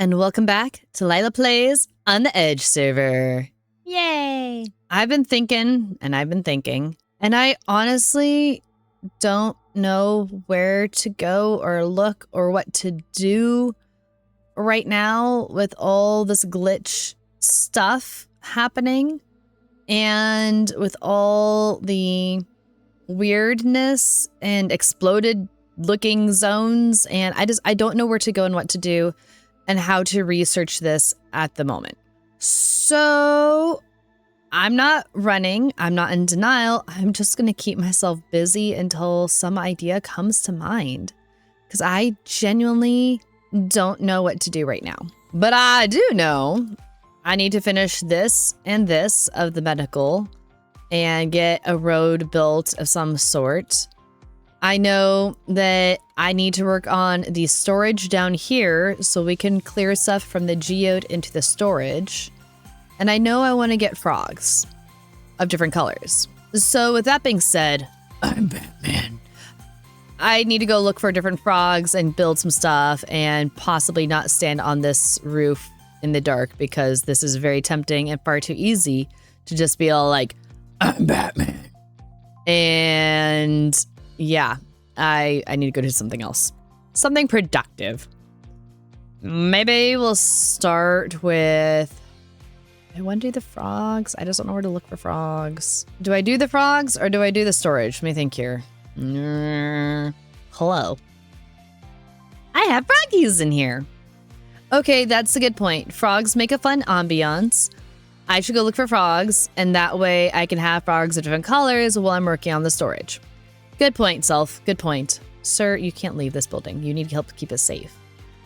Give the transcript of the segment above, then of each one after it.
and welcome back to Lila Plays on the Edge server. Yay! I've been thinking, and I honestly don't know where to go or look or what to do right now with all this glitch stuff happening and with all the weirdness and exploded looking zones, and I don't know where to go and what to do and how to research this at the moment. So I'm not running. I'm not in denial. I'm just going to keep myself busy until some idea comes to mind, because I genuinely don't know what to do right now. But I do know I need to finish this and this of the medical and get a road built of some sort. I know that I need to work on the storage down here so we can clear stuff from the geode into the storage. And I know I want to get frogs of different colors. So with that being said, I'm Batman. I need to go look for different frogs and build some stuff and possibly not stand on this roof in the dark, because this is very tempting and far too easy to just be all like, I'm Batman. And yeah, I need to go do something else. Something productive. Maybe we'll start with... I want to do the frogs. I just don't know where to look for frogs. Do I do the frogs or do I do the storage? Let me think here. Hello. I have froggies in here. Okay, that's a good point. Frogs make a fun ambiance. I should go look for frogs, and that way I can have frogs of different colors while I'm working on the storage. Good point, Self. Good point. Sir, you can't leave this building. You need help to keep it safe.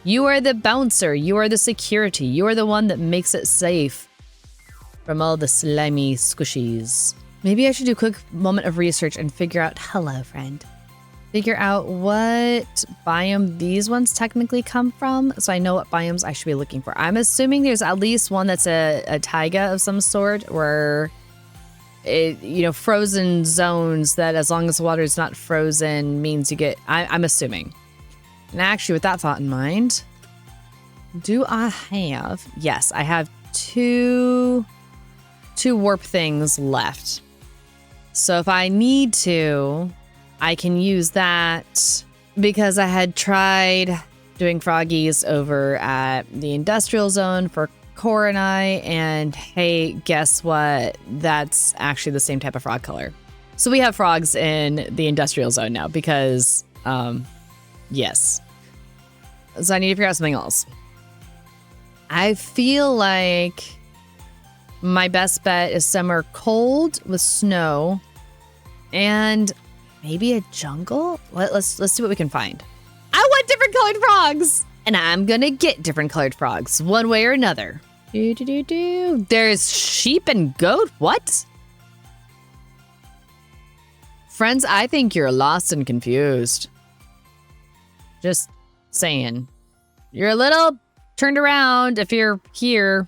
You are the bouncer. You are the security. You are the one that makes it safe from all the slimy squishies. Maybe I should do a quick moment of research and figure out, hello, friend. Figure out what biome these ones technically come from, so I know what biomes I should be looking for. I'm assuming there's at least one that's a taiga of some sort, where frozen zones that as long as the water is not frozen means you get, I'm assuming. And actually, with that thought in mind, do I have, yes, I have two warp things left. So if I need to, I can use that, because I had tried doing froggies over at the industrial zone for Core and I, and hey, guess what? That's actually the same type of frog color. So we have frogs in the industrial zone now because, yes. So I need to figure out something else. I feel like my best bet is somewhere cold with snow and maybe a jungle. Let's see what we can find. I want different colored frogs, and I'm gonna get different colored frogs one way or another. There's sheep and goat. What? Friends, I think you're lost and confused. Just saying. You're a little turned around if you're here.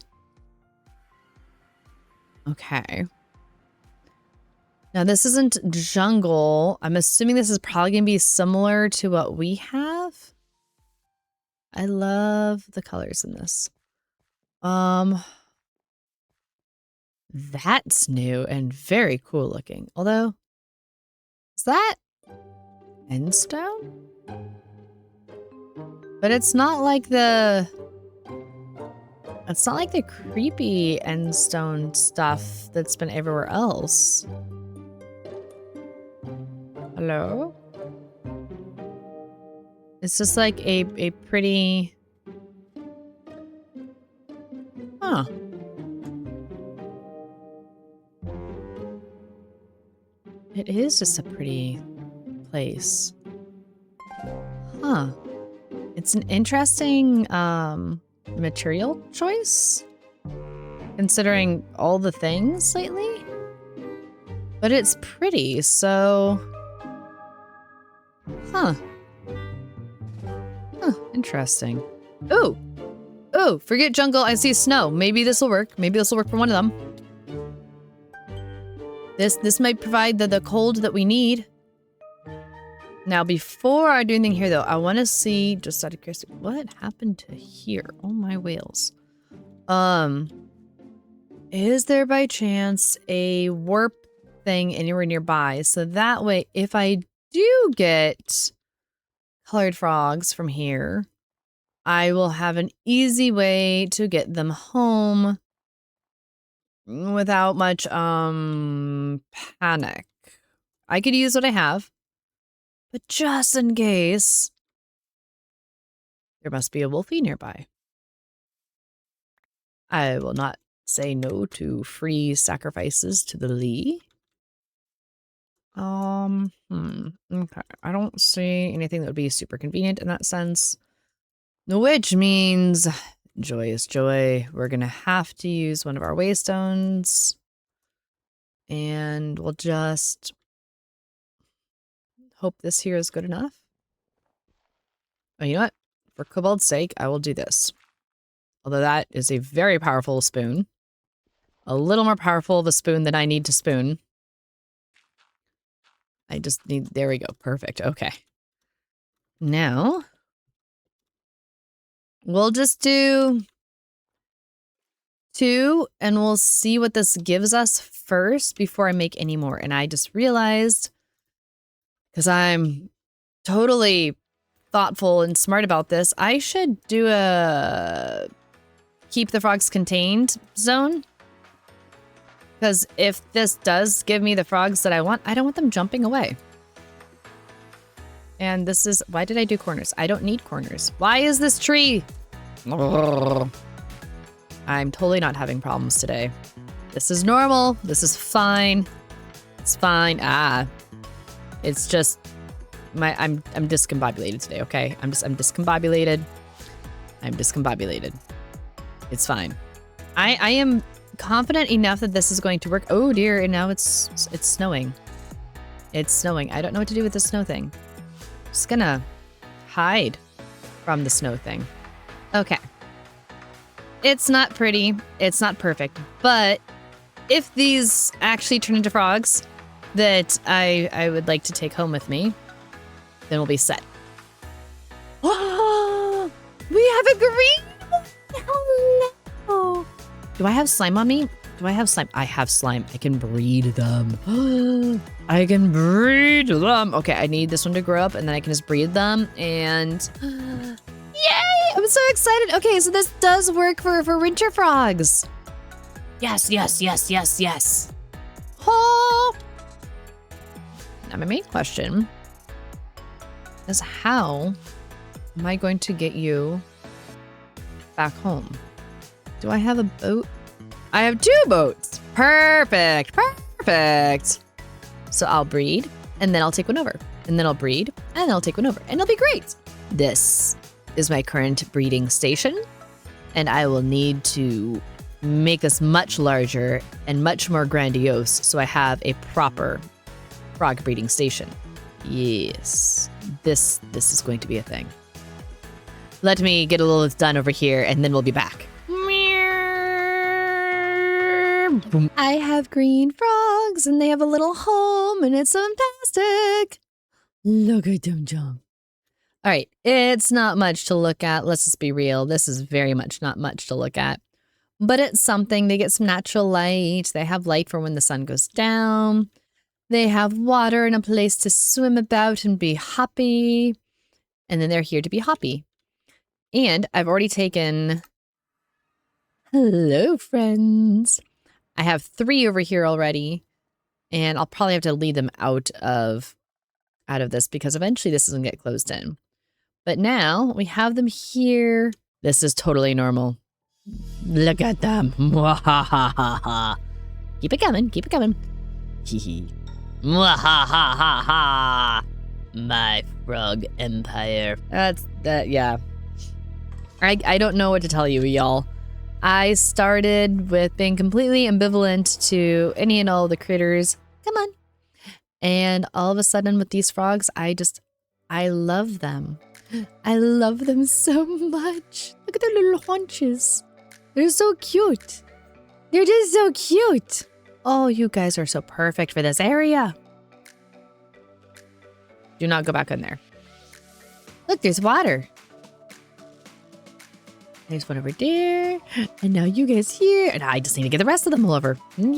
Okay. Now, this isn't jungle. I'm assuming this is probably going to be similar to what we have. I love the colors in this. That's new and very cool looking. Although, is that endstone? But it's not like the... It's not like the creepy endstone stuff that's been everywhere else. Hello? It's just like a pretty... Huh. It is just a pretty place. Huh. It's an interesting material choice, considering all the things lately. But it's pretty, so... Huh. Huh, interesting. Ooh! Ooh, forget jungle, I see snow. Maybe this will work. Maybe this will work for one of them. This might provide the cold that we need. Now, before I do anything here, though, I want to see, just out of curiosity, what happened to here? Oh, my whales. Is there by chance a warp thing anywhere nearby? So that way, if I do get colored frogs from here, I will have an easy way to get them home without much, panic. I could use what I have, but just in case, there must be a wolfie nearby. I will not say no to free sacrifices to the Lee. Okay. I don't see anything that would be super convenient in that sense. Which means joy is joy. We're gonna have to use one of our waystones. And we'll just hope this here is good enough. Oh, you know what? For Kobold's sake, I will do this. Although that is a very powerful spoon. A little more powerful of a spoon than I need to spoon. I just need, there we go. Perfect. Okay. Now, we'll just do 2 and we'll see what this gives us first before I make any more. And I just realized, because I'm totally thoughtful and smart about this, I should do a keep the frogs contained zone. Because if this does give me the frogs that I want, I don't want them jumping away. And this is, why did I do corners? I don't need corners. Why is this tree? I'm totally not having problems today. This is normal. This is fine. It's fine. It's just I'm discombobulated today, okay? I'm discombobulated. I'm discombobulated. It's fine. I am confident enough that this is going to work. Oh dear, and now it's snowing. It's snowing. I don't know what to do with the snow thing. Just gonna hide from the snow thing. Okay. It's not pretty. It's not perfect. But if these actually turn into frogs that I would like to take home with me, then we'll be set. Oh, we have a green one. Hello. Do I have slime on me? Do I have slime? I have slime. I can breed them. I can breed them. Okay, I need this one to grow up and then I can just breed them and yay! I'm so excited. Okay, so this does work for winter frogs. Yes, yes, yes, yes, yes. Oh! Now my main question is how am I going to get you back home? Do I have a boat? I have 2 boats. Perfect, perfect. So I'll breed and then I'll take one over. And then I'll breed and then I'll take one over. And it'll be great. This is my current breeding station. And I will need to make this much larger and much more grandiose so I have a proper frog breeding station. Yes, this is going to be a thing. Let me get a little done over here and then we'll be back. I have green frogs and they have a little home and it's fantastic. Look at them jump. All right, it's not much to look at. Let's just be real. This is very much not much to look at. But it's something. They get some natural light. They have light for when the sun goes down. They have water and a place to swim about and be happy. And then they're here to be happy. And I've already taken... Hello, friends. I have 3 over here already. And I'll probably have to lead them out of this because eventually this is going to get closed in. But now we have them here. This is totally normal. Look at them. Keep it coming. Keep it coming. Hee My frog empire. Yeah. I don't know what to tell you, y'all. I started with being completely ambivalent to any and all the critters. Come on. And all of a sudden with these frogs, I love them. I love them so much. Look at their little haunches. They're so cute. They're just so cute. Oh, you guys are so perfect for this area. Do not go back in there. Look, there's water. There's one over there. And now you guys here. And I just need to get the rest of them all over. We'll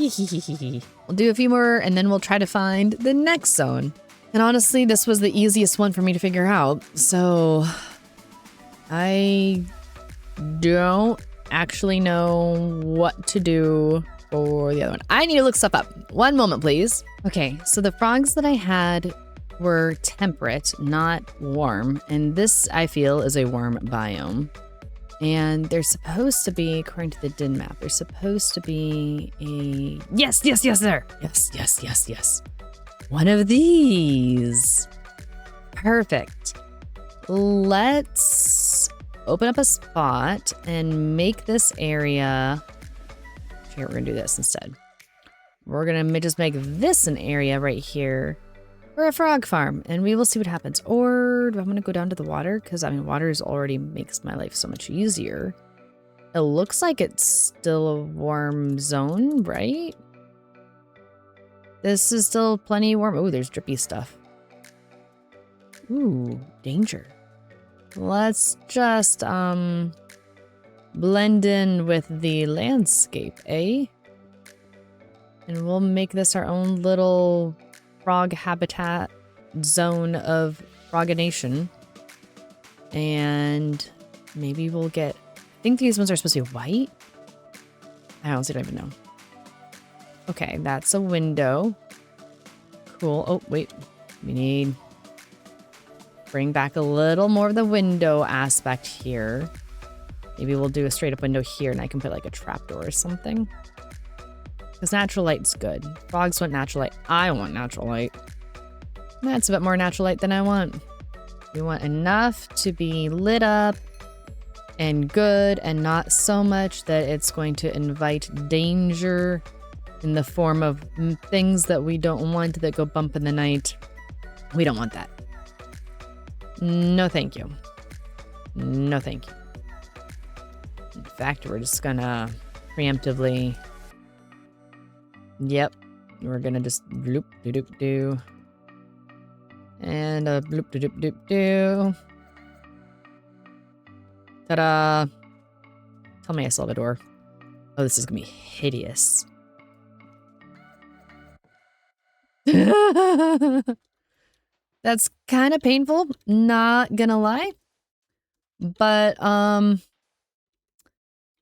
do a few more and then we'll try to find the next zone. And honestly, this was the easiest one for me to figure out. So I don't actually know what to do for the other one. I need to look stuff up. One moment, please. Okay, so the frogs that I had were temperate, not warm. And this, I feel, is a warm biome. And they're supposed to be, according to the DIN map, they're supposed to be a... Yes, there. Yes. One of these. Perfect. Let's open up a spot and make this area... Here, we're gonna do this instead. We're gonna just make this an area right here for a frog farm, and we will see what happens. Or do I want to go down to the water? Because, I mean, water already makes my life so much easier. It looks like it's still a warm zone, right? This is still plenty warm. Oh, there's drippy stuff. Ooh, danger. Let's just, blend in with the landscape, eh? And we'll make this our own little frog habitat zone of Frogination. And maybe we'll get... I think these ones are supposed to be white. I honestly don't even know. Okay, that's a window. Cool. Oh, wait. We need... Bring back a little more of the window aspect here. Maybe we'll do a straight up window here and I can put like a trapdoor or something. Because natural light's good. Frogs want natural light. I want natural light. That's a bit more natural light than I want. We want enough to be lit up and good and not so much that it's going to invite danger in the form of things that we don't want that go bump in the night. We don't want that. No, thank you. No, thank you. In fact, we're just gonna preemptively... Yep. We're gonna just bloop doo doop doo. And a bloop doo doop doop doo. Ta-da! Tell me I still have a door. Oh, this is gonna be hideous. That's kind of painful, not gonna lie. But,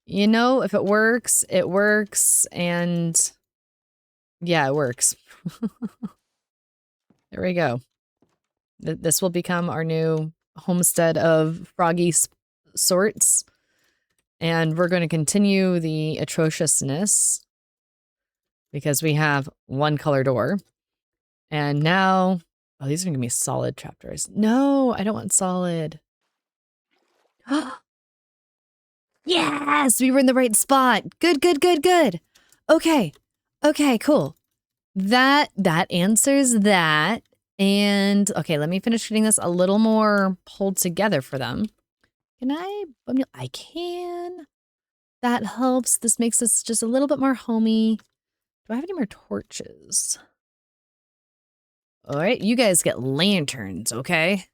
you know, if it works, and yeah, it works. There we go. This will become our new homestead of froggy sorts. And we're going to continue the atrociousness because we have one color door. And now, oh, these are going to be solid trapdoors. No, I don't want solid. Yes, we were in the right spot. Good. Okay, cool. That answers that. And okay, let me finish getting this a little more pulled together for them. Can I? I can. That helps. This makes this just a little bit more homey. Do I have any more torches? All right, you guys get lanterns, okay?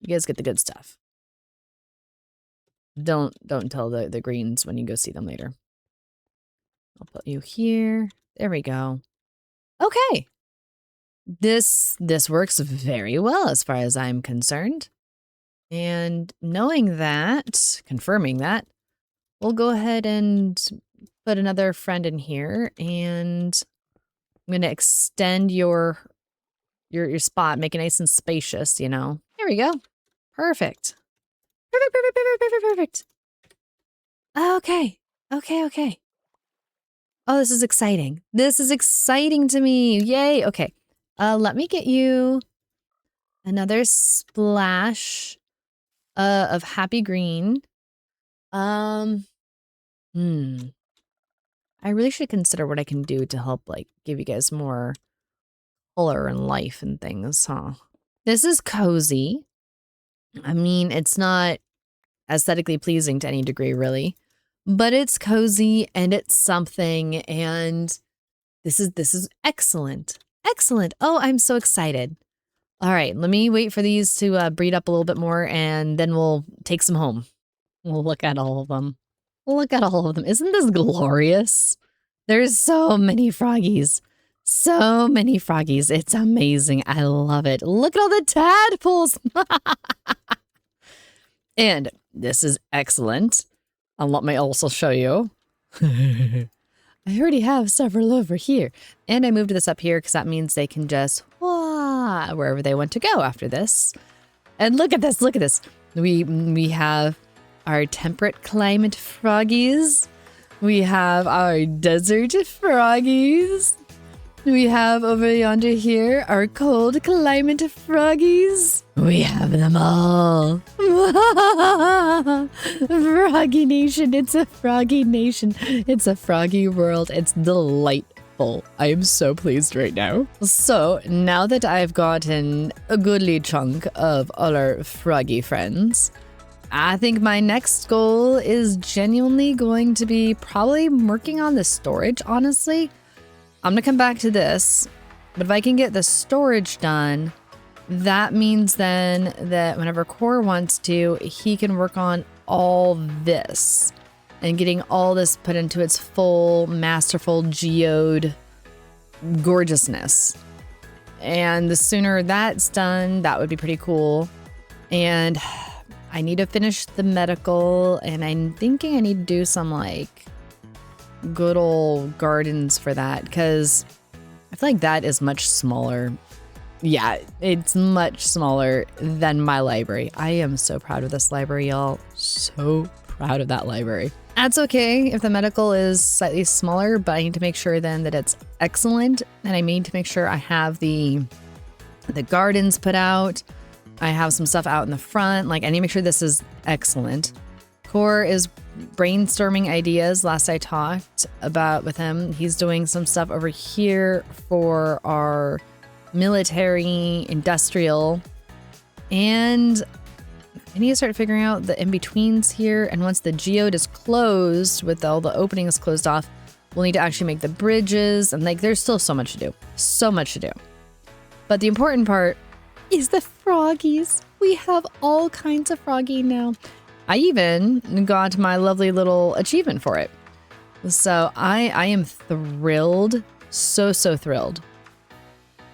You guys get the good stuff. Don't tell the greens when you go see them later. I'll put you here. There we go. Okay. This works very well as far as I'm concerned. And knowing that, confirming that, we'll go ahead and put another friend in here, and I'm going to extend your spot, make it nice and spacious, you know. There we go. Perfect. Perfect. Okay. Oh, this is exciting. This is exciting to me. Yay. Okay. Let me get you another splash of happy green. I really should consider what I can do to help, like, give you guys more color and life and things, huh? This is cozy. I mean, it's not aesthetically pleasing to any degree, really, but it's cozy and it's something, and this is excellent. Excellent. Oh, I'm so excited. All right, let me wait for these to breed up a little bit more, and then we'll take some home. We'll look at all of them. Look at all of them. Isn't this glorious? There's so many froggies. So many froggies. It's amazing. I love it. Look at all the tadpoles. And this is excellent. Let me also show you. I already have several over here. And I moved this up here because that means they can just wherever they want to go after this. And look at this. Look at this. We have our temperate climate froggies. We have our desert froggies. We have over yonder here our cold climate froggies. We have them all. Froggy Nation. It's a froggy nation. It's a froggy world. It's delightful. I am so pleased right now. So now that I've gotten a goodly chunk of all our froggy friends, I think my next goal is genuinely going to be probably working on the storage, honestly. I'm gonna come back to this, but if I can get the storage done, that means then that whenever Core wants to, he can work on all this and getting all this put into its full, masterful geode gorgeousness. And the sooner that's done, that would be pretty cool. And I need to finish the medical, and I'm thinking I need to do some like good old gardens for that, because I feel like that is much smaller. Yeah, it's much smaller than my library. I am so proud of this library, y'all. So proud of that library. That's okay if the medical is slightly smaller, but I need to make sure then that it's excellent, and I need to make sure I have the gardens put out. I have some stuff out in the front. Like, I need to make sure this is excellent. Core is brainstorming ideas. Last I talked about with him, he's doing some stuff over here for our military, industrial, and I need to start figuring out the in-betweens here. And once the geode is closed, with all the openings closed off, we'll need to actually make the bridges, and like, there's still so much to do. So much to do. But the important part is the froggies. We have all kinds of froggy now. I even got my lovely little achievement for it. So I am thrilled. So thrilled.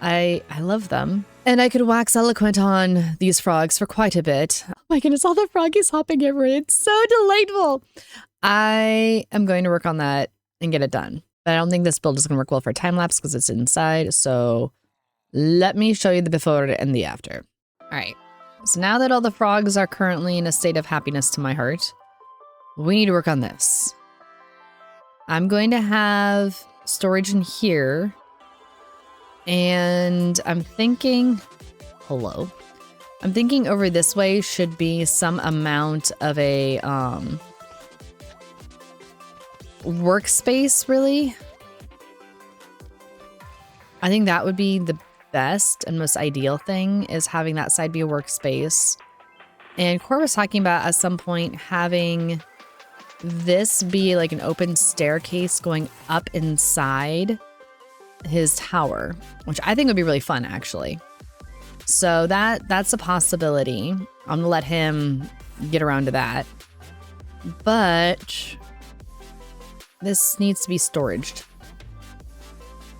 I love them. And I could wax eloquent on these frogs for quite a bit. Oh my goodness, all the froggies hopping everywhere. It's so delightful. I am going to work on that and get it done. But I don't think this build is going to work well for time lapse because it's inside. So let me show you the before and the after. All right. So now that all the frogs are currently in a state of happiness to my heart, we need to work on this. I'm going to have storage in here. And I'm thinking, I'm thinking over this way should be some amount of a workspace, really. I think that would be the best and most ideal thing, is having that side be a workspace. And Core was talking about at some point having this be like an open staircase going up inside his tower, which I think would be really fun, actually. So that's a possibility. I'm gonna let him get around to that. But this needs to be storaged.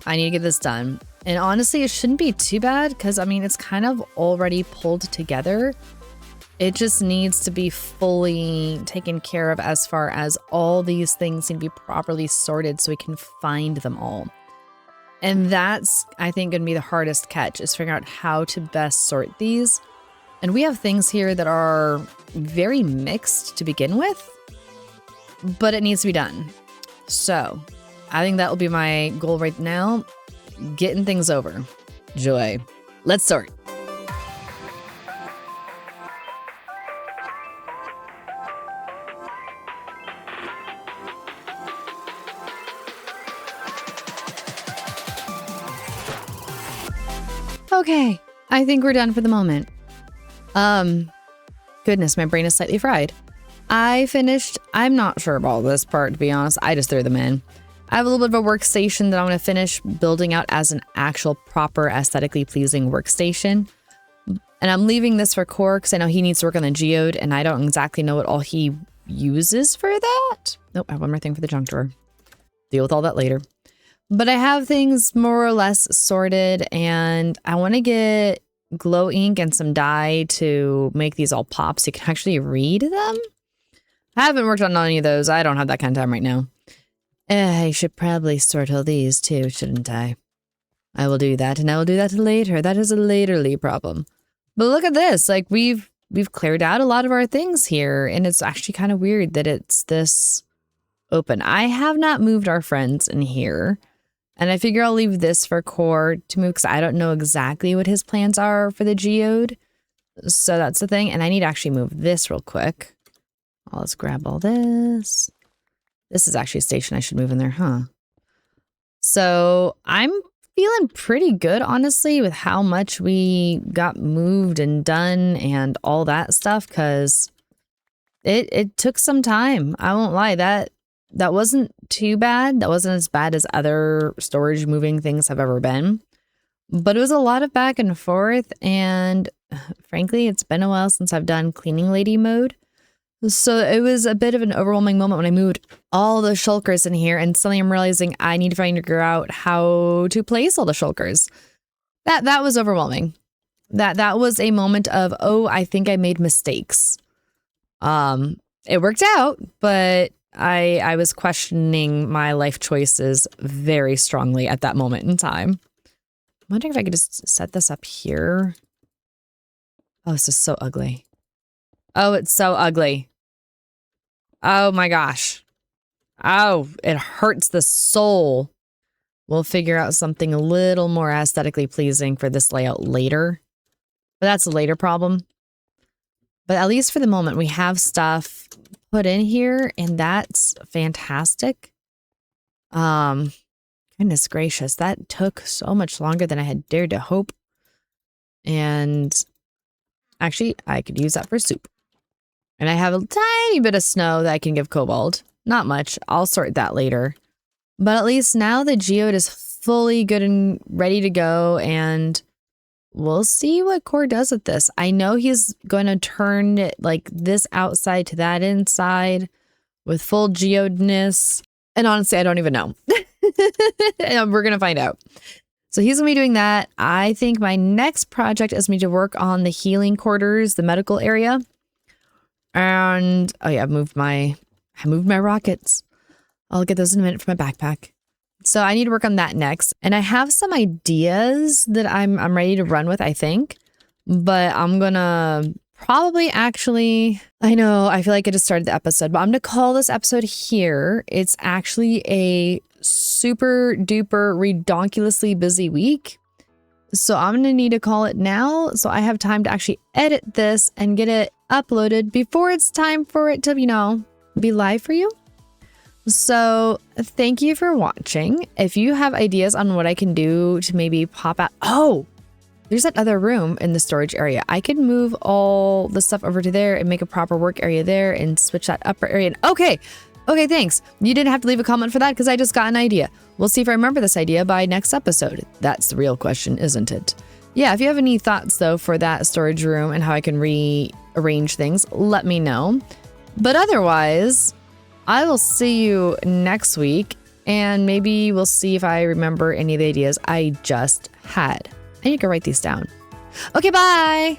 I need to get this done. And honestly, it shouldn't be too bad because, I mean, it's kind of already pulled together. It just needs to be fully taken care of as far as all these things need to be properly sorted so we can find them all. And that's, I think, going to be the hardest catch, is figuring out how to best sort these. And we have things here that are very mixed to begin with, but it needs to be done. So I think that will be my goal right now. Getting things over. Joy. Let's sort. Okay, I think we're done for the moment. Goodness, my brain is slightly fried. I finished, I'm not sure about this part, to be honest. I just threw them in. I have a little bit of a workstation that I'm going to finish building out as an actual proper aesthetically pleasing workstation. And I'm leaving this for Core because I know he needs to work on the geode and I don't exactly know what all he uses for that. Nope, I have one more thing for the junk drawer. Deal with all that later. But I have things more or less sorted and I want to get glow ink and some dye to make these all pop so you can actually read them. I haven't worked on any of those. I don't have that kind of time right now. I should probably sort all these too, shouldn't I? I will do that and I will do that later. That is a laterly problem. But look at this. Like we've cleared out a lot of our things here and it's actually kind of weird that it's this open. I have not moved our friends in here. And I figure I'll leave this for Core to move because I don't know exactly what his plans are for the geode. So that's the thing. And I need to actually move this real quick. Let's grab all this. This is actually a station I should move in there, huh? So I'm feeling pretty good, honestly, with how much we got moved and done and all that stuff because it took some time. I won't lie, that wasn't too bad. That wasn't as bad as other storage moving things have ever been. But it was a lot of back and forth. And frankly, it's been a while since I've done cleaning lady mode. So it was a bit of an overwhelming moment when I moved all the shulkers in here. And suddenly I'm realizing I need to figure out how to place all the shulkers. That was overwhelming. That was a moment of, oh, I think I made mistakes. It worked out, but I was questioning my life choices very strongly at that moment in time. I'm wondering if I could just set this up here. Oh, this is so ugly. Oh, it's so ugly. Oh my gosh. Oh, it hurts the soul. We'll figure out something a little more aesthetically pleasing for this layout later. But that's a later problem. But at least for the moment, we have stuff put in here, and that's fantastic. Goodness gracious, that took so much longer than I had dared to hope. And actually, I could use that for soup. And I have a tiny bit of snow that I can give Cobalt. Not much. I'll sort that later. But at least now the geode is fully good and ready to go, and we'll see what Core does with this. I know he's going to turn it like this outside to that inside with full geodeness. And honestly, I don't even know. We're going to find out. So he's going to be doing that. I think my next project is me to work on the healing quarters, the medical area. And oh yeah, I moved my rockets. I'll get those in a minute for my backpack. So I need to work on that next. And I have some ideas that I'm ready to run with, I think. But I'm gonna probably actually, I know, I feel like I just started the episode, but I'm gonna call this episode here. It's actually a super duper redonkulously busy week. So I'm gonna need to call it now so I have time to actually edit this and get it uploaded before it's time for it to, you know, be live for you. So thank you for watching. If you have ideas on what I can do to maybe pop out. Oh, there's that other room in the storage area. I could move all the stuff over to there and make a proper work area there and switch that upper area. Okay, thanks. You didn't have to leave a comment for that because I just got an idea. We'll see if I remember this idea by next episode. That's the real question, isn't it? Yeah, if you have any thoughts though for that storage room and how I can rearrange things, let me know. But otherwise, I will see you next week, and maybe we'll see if I remember any of the ideas I just had. I need to go write these down. Okay, bye!